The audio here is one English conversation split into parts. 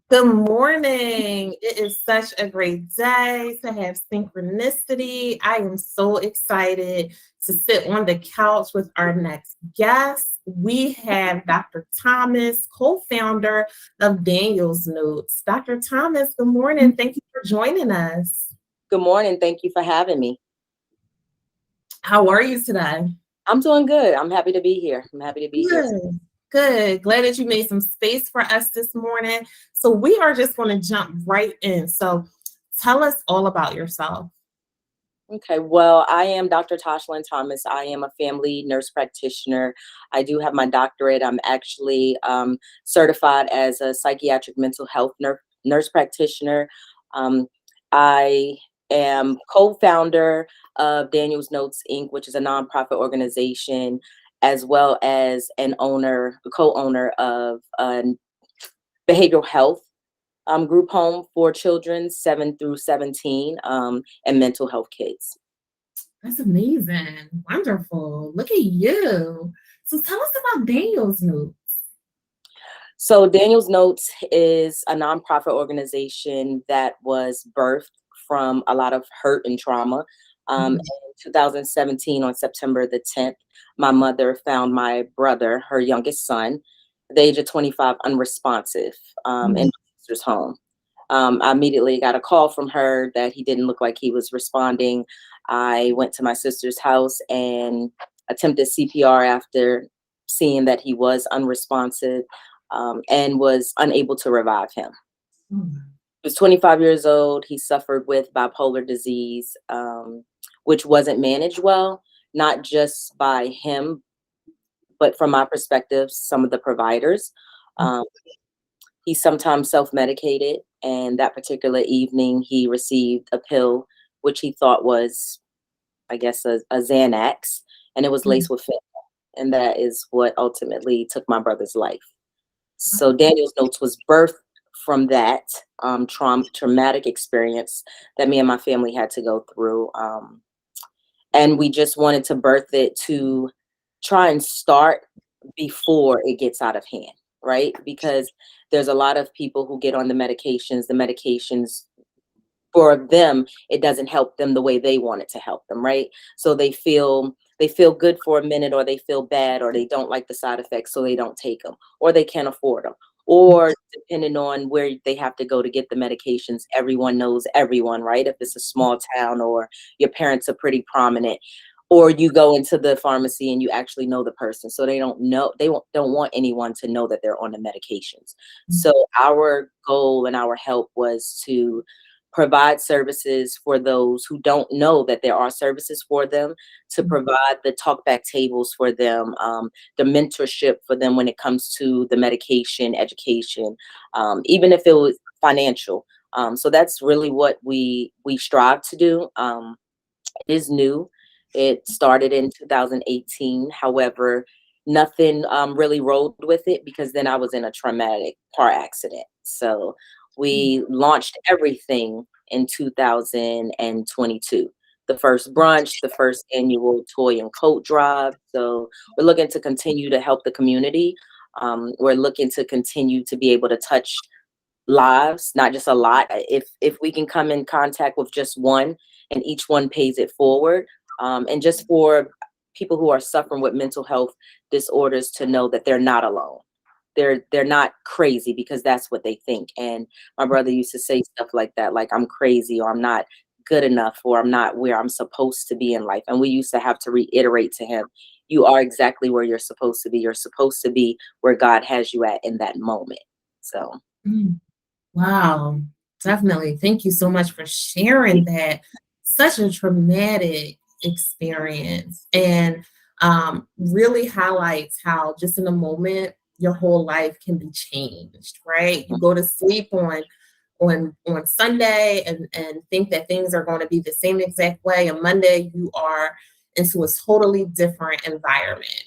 Good morning. It is such a great day to have synchronicity. I am so excited to sit on the couch with our next guest. We have Dr. Thomas, co founder of Daniel's Notes. Dr. Thomas, good morning. Thank you for joining us. Good morning. Thank you for having me. How are you today? I'm doing good. I'm happy to be here. I'm happy to be here. Good. Good. Glad that you made some space for us this morning. So, we are just going to jump right in. So, tell us all about yourself. Okay. Well, I am Dr. Tashlyn Thomas. I am a family nurse practitioner. I do have my doctorate. I'm actually certified as a psychiatric mental health nurse practitioner. Um, I am co-founder of Daniel's Notes Inc., which is a nonprofit organization, as well as co-owner of behavioral health group home for children 7 through 17 and mental health kids. That's amazing. Wonderful. Look at you. So tell us about Daniel's Notes. So, Daniel's Notes is a nonprofit organization that was birthed from a lot of hurt and trauma. In 2017, on September the 10th, my mother found my brother, her youngest son, at the age of 25, unresponsive in Mhm. my sister's home. I immediately got a call from her that he didn't look like he was responding. I went to my sister's house and attempted CPR after seeing that he was unresponsive, and was unable to revive him. Mhm. He was 25 years old. He suffered with bipolar disease, which wasn't managed well, not just by him, but from my perspective, some of the providers. Um, he sometimes self-medicated, and that particular evening, he received a pill, which he thought was, I guess, a Xanax, and it was laced with fentanyl. And that is what ultimately took my brother's life. So Daniel's Notes was birthed from that traumatic experience that me and my family had to go through. And we just wanted to birth it to try and start before it gets out of hand, right? Because there's a lot of people who get on the medications for them, it doesn't help them the way they want it to help them, right? So they feel good for a minute, or they feel bad, or they don't like the side effects, so they don't take them, or they can't afford them, or depending on where they have to go to get the medications, everyone knows everyone, right? If it's a small town, or your parents are pretty prominent, or you go into the pharmacy and you actually know the person, so they don't want anyone to know that they're on the medications. So our goal and our help was to provide services for those who don't know that there are services for them, to provide the talkback tables for them, the mentorship for them when it comes to the medication, education, even if it was financial. So that's really what we strive to do. It is new. It started in 2018. However, nothing really rolled with it, because then I was in a traumatic car accident. So we launched everything in 2022. The first brunch, the first annual toy and coat drive. So we're looking to continue to help the community. We're looking to continue to be able to touch lives, not just a lot. If we can come in contact with just one, and each one pays it forward, and just for people who are suffering with mental health disorders to know that they're not alone. They're not crazy, because that's what they think. And my brother used to say stuff like that, like, I'm crazy, or I'm not good enough, or I'm not where I'm supposed to be in life. And we used to have to reiterate to him, you are exactly where you're supposed to be. You're supposed to be where God has you at in that moment. So Mm. Wow, definitely. Thank you so much for sharing that. Such a traumatic experience, and really highlights how just in a moment your whole life can be changed. Right? You go to sleep on Sunday and think that things are going to be the same exact way. On Monday, you are into a totally different environment.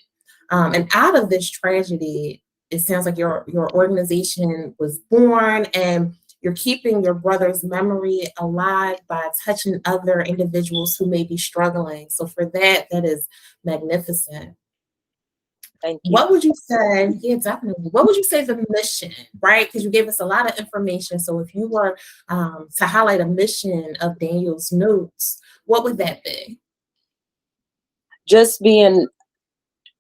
And out of this tragedy, it sounds like your organization was born, and you're keeping your brother's memory alive by touching other individuals who may be struggling. So for that, that is magnificent. Thank you. What would you say? Yeah, definitely. What would you say the mission, right? Because you gave us a lot of information. So if you were to highlight a mission of Daniel's notes, what would that be? Just being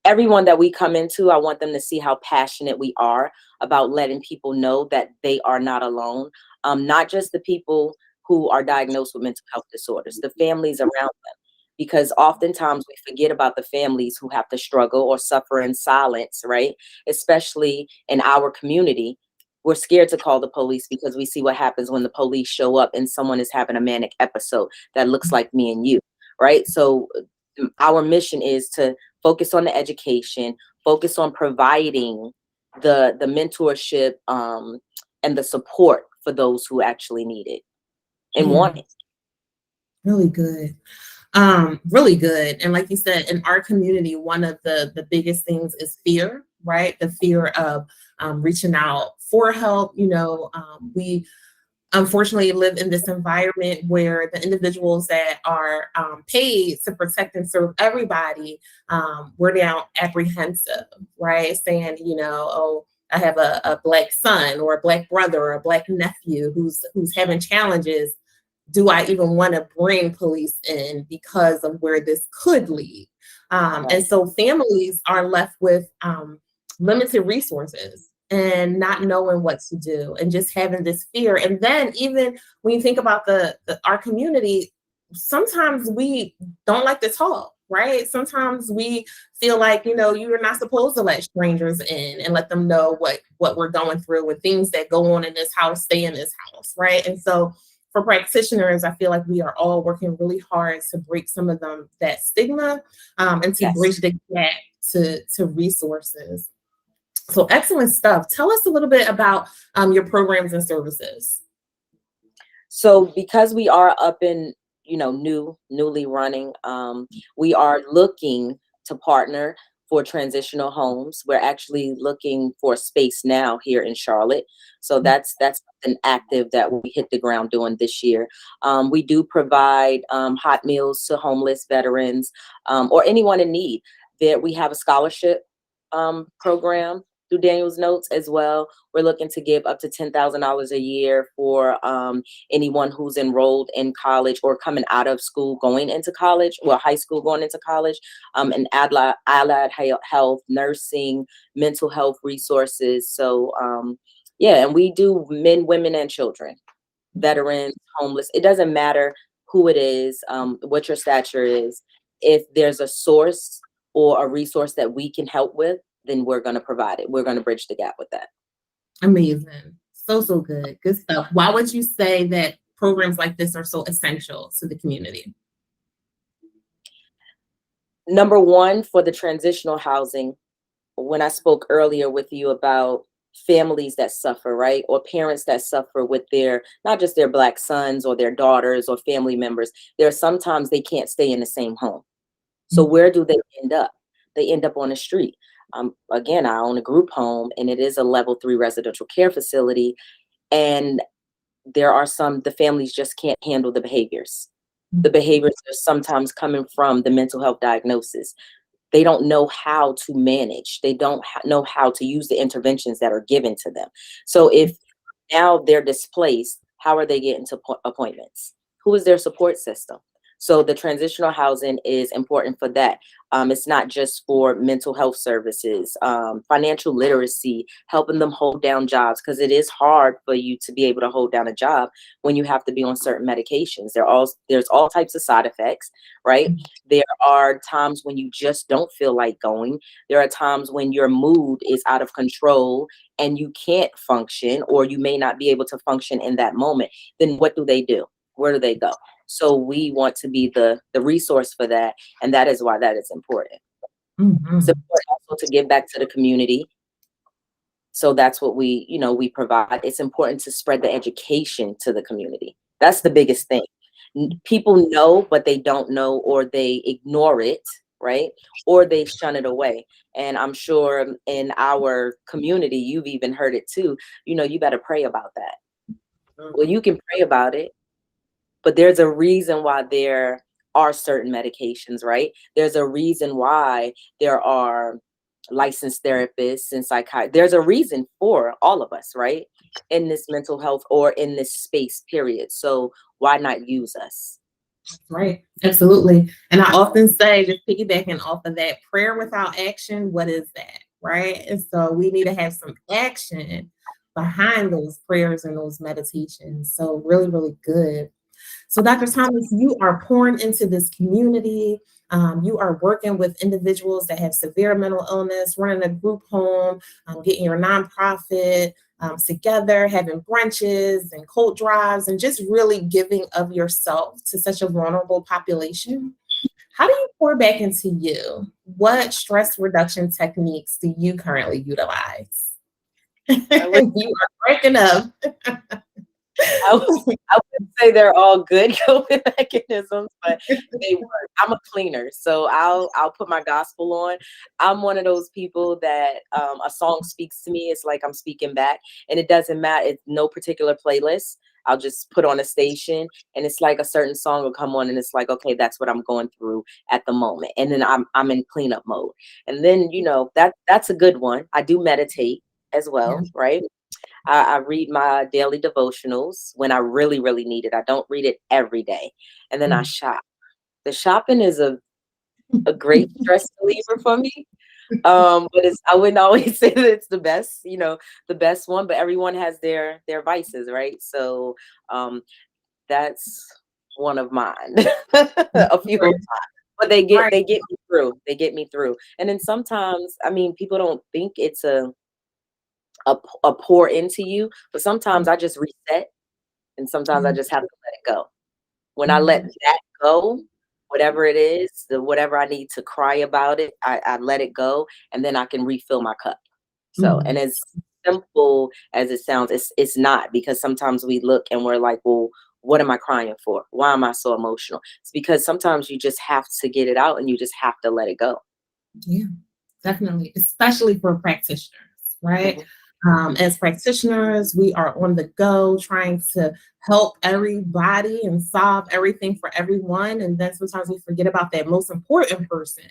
everyone that we come into, I want them to see how passionate we are about letting people know that they are not alone. Not just the people who are diagnosed with mental health disorders, the families around them. Because oftentimes we forget about the families who have to struggle or suffer in silence, right? Especially in our community. We're scared to call the police because we see what happens when the police show up and someone is having a manic episode that looks like me and you, right? So our mission is to focus on the education, focus on providing the mentorship and the support for those who actually need it and Yeah, want it. really good. Really good. And like you said, in our community, one of the biggest things is fear, right? The fear of reaching out for help. We unfortunately live in this environment where the individuals that are paid to protect and serve everybody, we're now apprehensive, right? Saying, oh, I have a black son or a black brother or a black nephew who's having challenges. Do I even want to bring police in because of where this could lead? And Right. so families are left with limited resources and not knowing what to do and just having this fear. And then even when you think about our community, sometimes we don't like to talk, right? Sometimes we feel like, you are not supposed to let strangers in and let them know what we're going through and things that go on in this house, stay in this house, right? And so for practitioners, I feel like we are all working really hard to break some of that stigma and to Yes. bridge the gap to resources. So excellent stuff. Tell us a little bit about your programs and services. So because we are up in, newly running, we are looking to partner for transitional homes. We're actually looking for space now here in Charlotte. So that's an active that we hit the ground doing this year. We do provide hot meals to homeless veterans or anyone in need. There we have a scholarship program through Daniel's Notes as well. We're looking to give up to $10,000 a year for anyone who's enrolled in college or coming out of school going into college, well, high school going into college, and allied health, nursing, mental health resources. So, yeah, and we do men, women, and children, veterans, homeless. It doesn't matter who it is, what your stature is. If there's a source or a resource that we can help with, then we're going to provide it. We're going to bridge the gap with that. Amazing. So, so good. Good stuff. Why would you say that programs like this are so essential to the community? Number one, for the transitional housing, when I spoke earlier with you about families that suffer, right? Or parents that suffer with not just their Black sons or their daughters or family members, there are sometimes they can't stay in the same home. So where do they end up? They end up on the street. Again, I own a group home and it is a level 3 residential care facility. And there are the families just can't handle the behaviors. The behaviors are sometimes coming from the mental health diagnosis. They don't know how to manage. They don't know how to use the interventions that are given to them. So if now they're displaced, how are they getting to appointments? Who is their support system? So the transitional housing is important for that. It's not just for mental health services, financial literacy, helping them hold down jobs, because it is hard for you to be able to hold down a job when you have to be on certain medications. There's all types of side effects, right? There are times when you just don't feel like going. There are times when your mood is out of control and you can't function, or you may not be able to function in that moment. Then what do they do? Where do they go? So we want to be the resource for that, and that is why that is important. It's Mm-hmm. important also to give back to the community. So that's what we provide. It's important to spread the education to the community. That's the biggest thing. People know, but they don't know, or they ignore it, right? Or they shun it away. And I'm sure in our community, you've even heard it too. You better pray about that. Well, you can pray about it, but there's a reason why there are certain medications, right? There's a reason why there are licensed therapists and psychiatrists. There's a reason for all of us, right? In this mental health or in this space, period. So why not use us? Right. Absolutely. And I often say, just piggybacking off of that, prayer without action, what is that? Right. And so we need to have some action behind those prayers and those meditations. So really, really good. So, Dr. Thomas, you are pouring into this community. You are working with individuals that have severe mental illness, running a group home, getting your nonprofit together, having brunches and coat drives, and just really giving of yourself to such a vulnerable population. How do you pour back into you? What stress reduction techniques do you currently utilize? I would, You are breaking up. I would, I would say they're all good coping mechanisms, but they work. I'm a cleaner, so I'll put my gospel on. I'm one of those people that a song speaks to me. It's like I'm speaking back, and it doesn't matter. It's no particular playlist. I'll just put on a station, and it's like a certain song will come on, and it's like, okay, that's what I'm going through at the moment, and then I'm in cleanup mode, and then that's a good one. I do meditate as Yeah. well, right? I read my daily devotionals when I really, really need it. I don't read it every day. And then I Mm. shop. The shopping is a great stress reliever for me. But I wouldn't always say that it's the best one, but everyone has their vices, right? So that's one of mine. A few of mine. But Right. they get me through. They get me through. And then sometimes, I mean, people don't think it's a pour into you, but sometimes I just reset, and sometimes I Yeah. just have to let it go. When I let Mhm. that go, whatever it is, whatever I need to cry about it, I let it go, and then I can refill my cup. So, and Mhm. as simple as it sounds, it's not, because sometimes we look and we're like, well, what am I crying for? Why am I so emotional? It's because sometimes you just have to get it out and you just have to let it go. Yeah, definitely, especially for practitioners, right? Mhm. As practitioners, we are on the go trying to help everybody and solve everything for everyone. And then sometimes we forget about that most important person,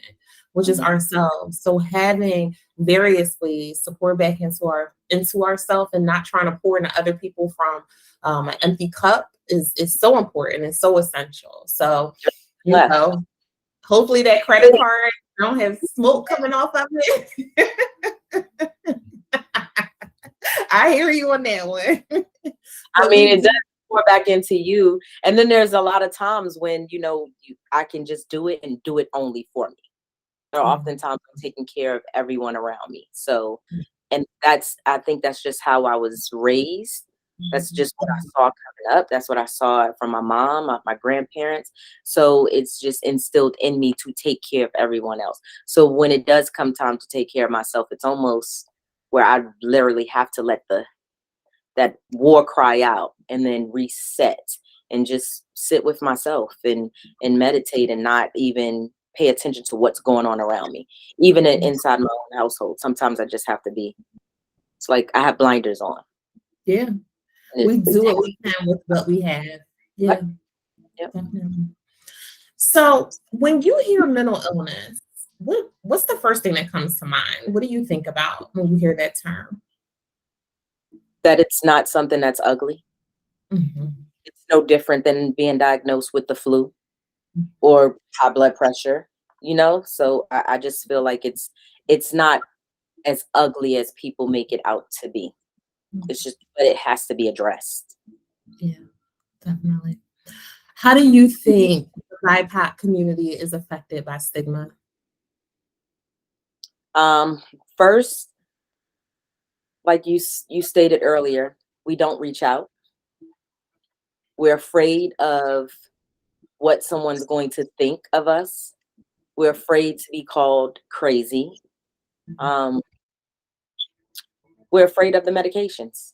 which is Mhm. ourselves. So having various ways to pour back into ourselves and not trying to pour into other people from an empty cup is so important and so essential. So, you Left. know, hopefully that credit card don't have smoke coming off of it. I hear you on that one. I But mean, we it does do. pour back into you. And then there's a lot of times when, I can just do it and do it only for me. Or Yeah. oftentimes I'm taking care of everyone around me. So, Mhm. and I think that's just how I was raised. That's just what I Mhm. saw coming up. That's what I saw from my mom, my grandparents. So it's just instilled in me to take care of everyone else. So when it does come time to take care of myself, it's almost where I literally have to let that war cry out and then reset and just sit with myself and meditate and not even pay attention to what's going on around me, even inside my own household. Sometimes I just have to be, it's like I have blinders on, Yeah, and we it's do what we can with what we have. Yeah, yep, yep. definitely. So when you hear mental illness, what's the first thing that comes to mind? What do you think about when you hear that term? That it's not something that's ugly. Mhm. It's no different than being diagnosed with the flu or high blood pressure, so I just feel like it's not as ugly as people make it out to be. It's just, but it has to be addressed. Yeah, definitely. How do you think the BIPOC community is affected by stigma? Um, First, like you stated earlier, we don't reach out. We're afraid of what someone's going to think of us. We're afraid to be called crazy. Um, we're afraid of the medications.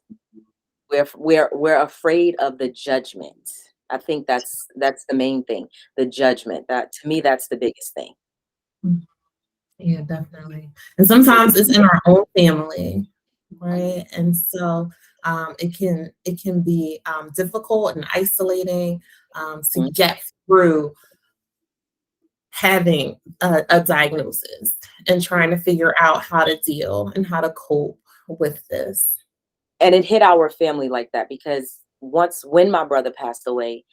We're afraid of the judgment. I think that's the main thing. The judgment. That, to me, that's the biggest thing. Mm, yeah, definitely. And sometimes it's in our own family, right? And so it can be difficult and isolating to Mhm. get through having a diagnosis and trying to figure out how to deal and how to cope with this. And it hit our family like that because when my brother passed away,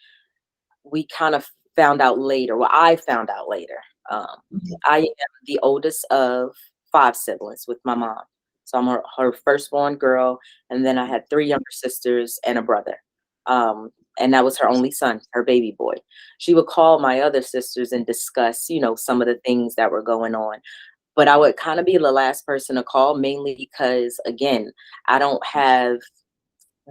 we kind of found out later. Well, I found out later. Um, Mhm. I am the oldest of 5 siblings with my mom. So I'm her firstborn girl, and then I had 3 younger sisters and a brother. Um, and that was her only son, her baby boy. She would call my other sisters and discuss, some of the things that were going on. But I would kind of be the last person to call, mainly because, again, I don't have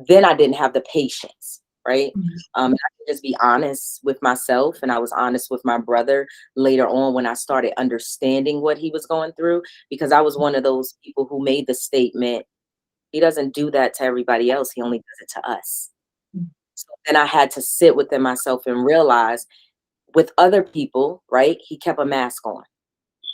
then I didn't have the patience, right? Mhm. I could just be honest with myself, and I was honest with my brother later on when I started understanding what he was going through, because I was one of those people who made the statement, he doesn't do that to everybody else, he only does it to us. So then I had to sit within myself and realize with other people, right, he kept a mask on.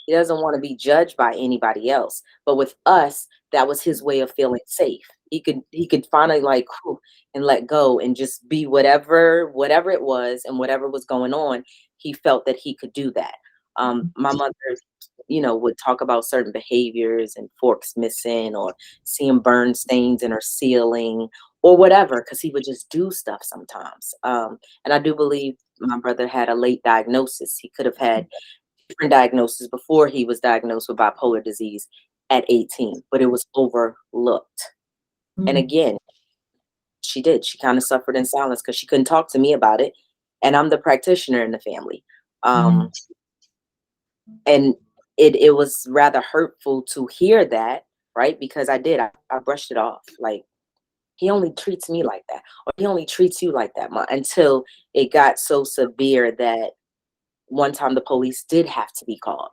He doesn't want to be judged by anybody else. But with us, that was his way of feeling safe. He could finally like whew, and let go and just be whatever it was and whatever was going on. He felt that he could do that. My mother, would talk about certain behaviors and forks missing or seeing burn stains in her ceiling or whatever, because he would just do stuff sometimes. And I do believe my brother had a late diagnosis. He could have had different diagnosis before he was diagnosed with bipolar disease at 18, but it was overlooked. And Mhm. again, she did. She kind of suffered in silence because she couldn't talk to me about it. And I'm the practitioner in the family. Mhm. Um, and it was rather hurtful to hear that, right? Because I brushed it off. Like, he only treats me like that, or he only treats you like that, until it got so severe that one time the police did have to be called.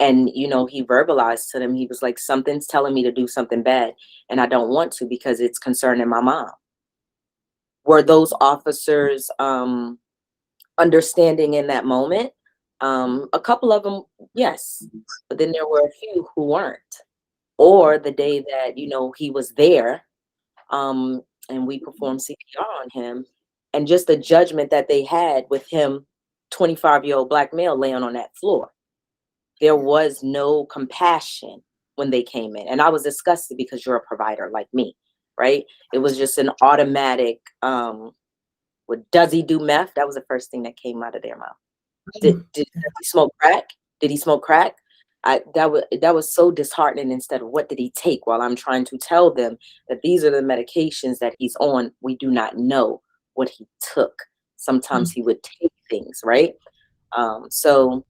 And, he verbalized to them, he was like, something's telling me to do something bad, and I don't want to because it's concerning my mom. Were those officers understanding in that moment? A couple of them, yes. But then there were a few who weren't. Or the day that, he was there, um, and we performed CPR on him, and just the judgment that they had with him, 25-year-old black male laying on that floor. There was no compassion when they came in. And I was disgusted because you're a provider like me, right? It was just an automatic, does he do meth? That was the first thing that came out of their mouth. Does he smoke crack? Did he smoke crack? That was so disheartening. Instead of what did he take, while I'm trying to tell them that these are the medications that he's on, we do not know what he took. Sometimes Mhm. he would take things, right? So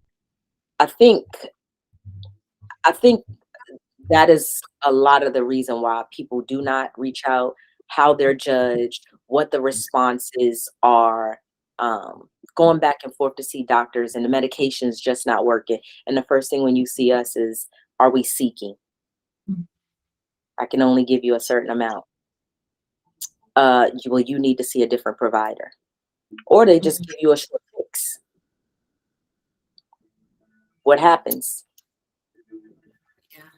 I think I think that is a lot of the reason why people do not reach out, how they're judged, what the responses are, going back and forth to see doctors, and the medication's just not working. And the first thing when you see us is, are we seeking? Mhm. I can only give you a certain amount. You need to see a different provider. Or they just give you a short fix. What happens? Yeah.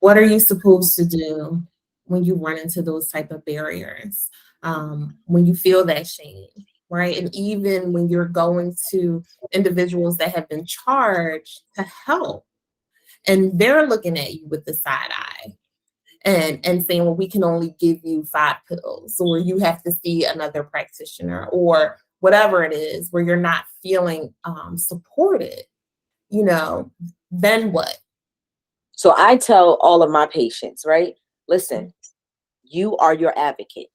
What are you supposed to do when you run into those type of barriers? When you feel that shame, right? And even when you're going to individuals that have been charged to help, and they're looking at you with the side eye and saying, well, we can only give you 5 pills, or you have to see another practitioner, or whatever it is, where you're not feeling supported, you know, then what? So I tell all of my patients, right? Listen, you are your advocate.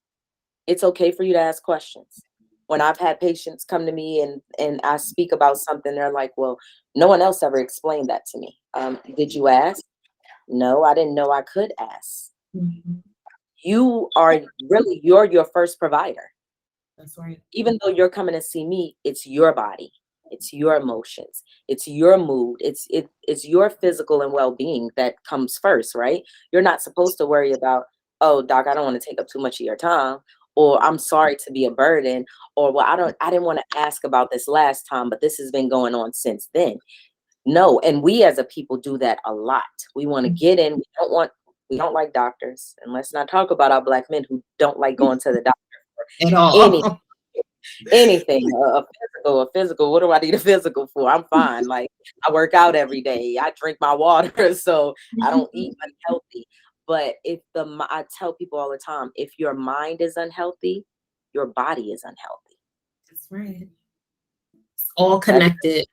It's okay for you to ask questions. When I've had patients come to me and I speak about something, they're like, well, no one else ever explained that to me. Did you ask? No, I didn't know I could ask. Mhm. You're your first provider. That's right. Even though you're coming to see me, it's your body, it's your emotions, it's your mood, it's your physical and well-being that comes first, right? You're not supposed to worry about, oh doc, I don't want to take up too much of your time, or I'm sorry to be a burden, or well, I didn't want to ask about this last time, but this has been going on since then. No, and we as a people do that a lot. We want to get in, we don't like doctors, and let's not talk about our black men who don't like going to the doctor At any all. Anything, a physical. What do I need a physical for? I'm fine. Like, I work out every day. I drink my water, so I don't eat unhealthy. But I tell people all the time, if your mind is unhealthy, your body is unhealthy. That's right. It's all Every connected.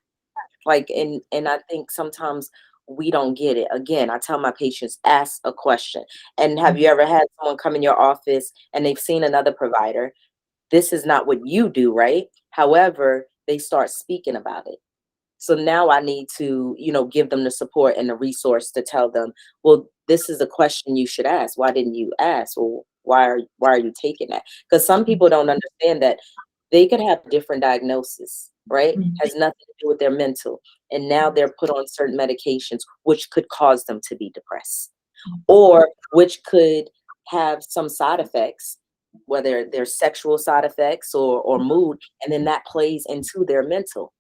like, and I think sometimes we don't get it. Again, I tell my patients, ask a question. And have you ever had someone come in your office and they've seen another provider? This is not what you do, right? However, they start speaking about it. So now I need to, give them the support and the resource to tell them, well, this is a question you should ask. Why didn't you ask? Well, why are you taking that? Because some people don't understand that they could have different diagnosis, right? Mhm. Has nothing to do with their mental. And now they're put on certain medications, which could cause them to be depressed or which could have some side effects, whether they're sexual side effects or mood, and then that plays into their mental.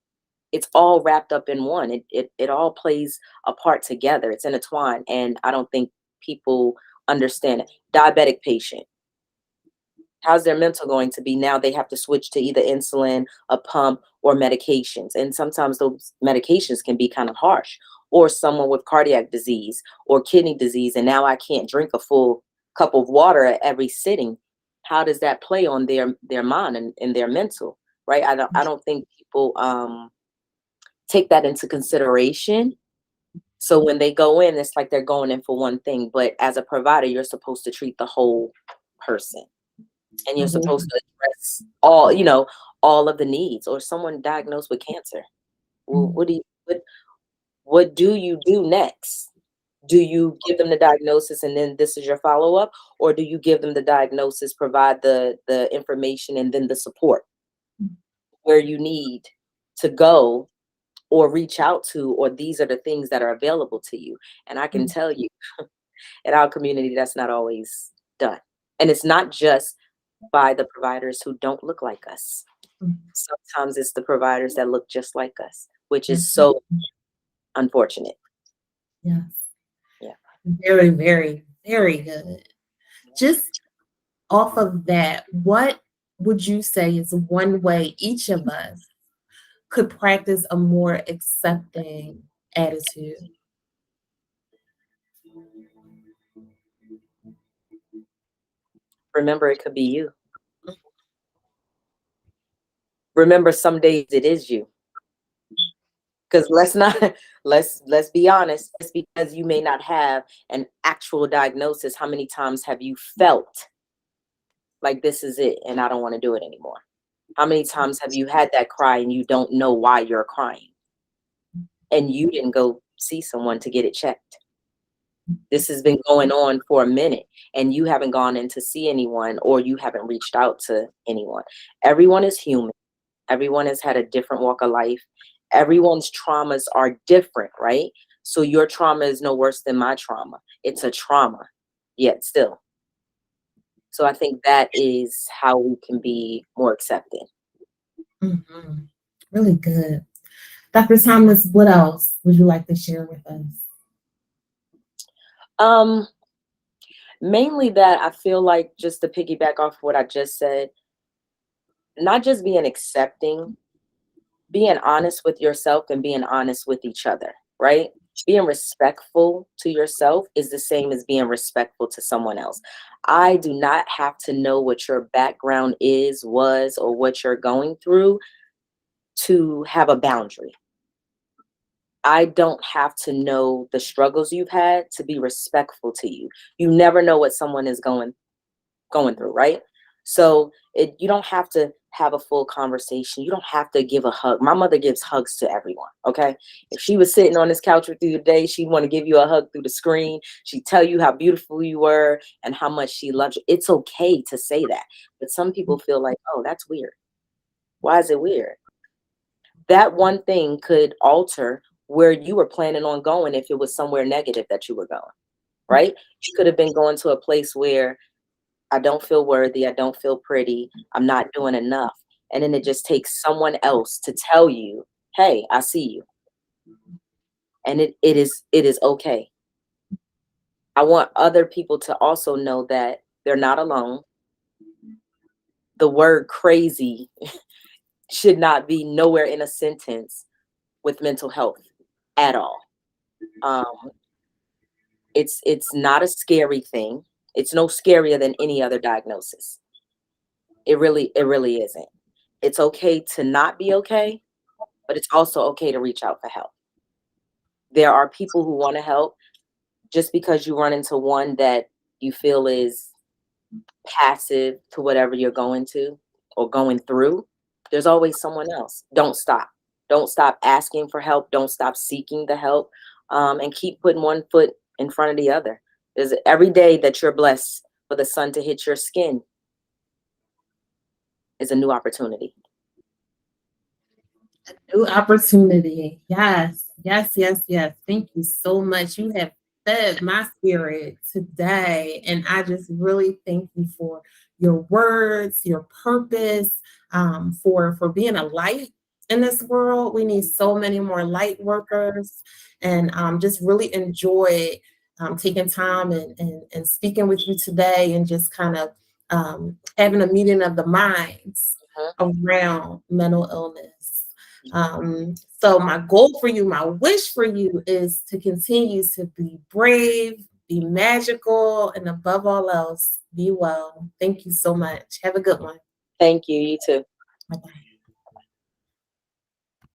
It's all wrapped up in one. It all plays a part together. It's intertwined, and I don't think people understand it. Diabetic patient, how's their mental going to be now? They have to switch to either insulin, a pump, or medications, and sometimes those medications can be kind of harsh. Or someone with cardiac disease or kidney disease, and now I can't drink a full cup of water at every sitting. How does that play on their mind and their mental? Right? I don't think people take that into consideration. So when they go in, it's like they're going in for one thing, but as a provider, you're supposed to treat the whole person, and you're Mhm. supposed to address all of the needs. Or someone diagnosed with cancer, well, Mhm. what do you do next? Do you give them the diagnosis and then this is your follow-up, or do you give them the diagnosis, provide the information, and then the support where you need to go or reach out to, or these are the things that are available to you? And I can Mhm. tell you, in our community, that's not always done. And it's not just by the providers who don't look like us. Mhm. Sometimes it's the providers that look just like us, which is That's so unfortunate. yes. Yeah. Very, very, very good. Just off of that, what would you say is one way each of us could practice a more accepting attitude? Remember, it could be you. Remember, some days it is you. Because let's not let's be honest. Just because you may not have an actual diagnosis, how many times have you felt like this is it and I don't want to do it anymore? How many times have you had that cry and you don't know why you're crying and you didn't go see someone to get it checked? This has been going on for a minute and you haven't gone in to see anyone, or you haven't reached out to anyone. Everyone is human. Everyone has had a different walk of life. Everyone's traumas are different, right? So your trauma is no worse than my trauma. It's a trauma, yet still. So I think that is how we can be more accepting. Mhm. Really good. Dr. Thomas, what else would you like to share with us? Um, Mainly that I feel like, just to piggyback off what I just said, not just being accepting, being honest with yourself and being honest with each other, right? Being respectful to yourself is the same as being respectful to someone else. I do not have to know what your background is, was, or what you're going through to have a boundary. I don't have to know the struggles you've had to be respectful to you. You never know what someone is going through, right? So you don't have to have a full conversation. You don't have to give a hug. My mother gives hugs to everyone. Okay. If she was sitting on this couch with you today, she'd want to give you a hug through the screen. She'd tell you how beautiful you were and how much she loves you. It's okay to say that. But some people feel like, oh, that's weird. Why is it weird? That one thing could alter where you were planning on going if it was somewhere negative that you were going, right? You could have been going to a place where I don't feel worthy, I don't feel pretty, I'm not doing enough. And then it just takes someone else to tell you, hey, I see you. And it is okay. I want other people to also know that they're not alone. the word crazy should not be nowhere in a sentence with mental health at all. Um, it's not a scary thing. It's no scarier than any other diagnosis. It really isn't. It's okay to not be okay, but it's also okay to reach out for help. There are people who want to help. Just because you run into one that you feel is passive to whatever you're going to or going through, there's always someone else. Don't stop. Don't stop asking for help. Don't stop seeking the help, and keep putting one foot in front of the other. There's every day that you're blessed for the sun to hit your skin is a new opportunity. New opportunity. Yes, yes, yes, yes. Thank you so much. You have fed my spirit today. And I just really thank you for your words, your purpose, for being a light in this world. We need so many more light workers. And just really enjoy taking time and speaking with you today and just kind of having a meeting of the minds Mhm. around mental illness. So my goal for you, my wish for you is to continue to be brave, be magical, and above all else, be well. Thank you so much. Have a good one. Thank you. You too. Bye-bye.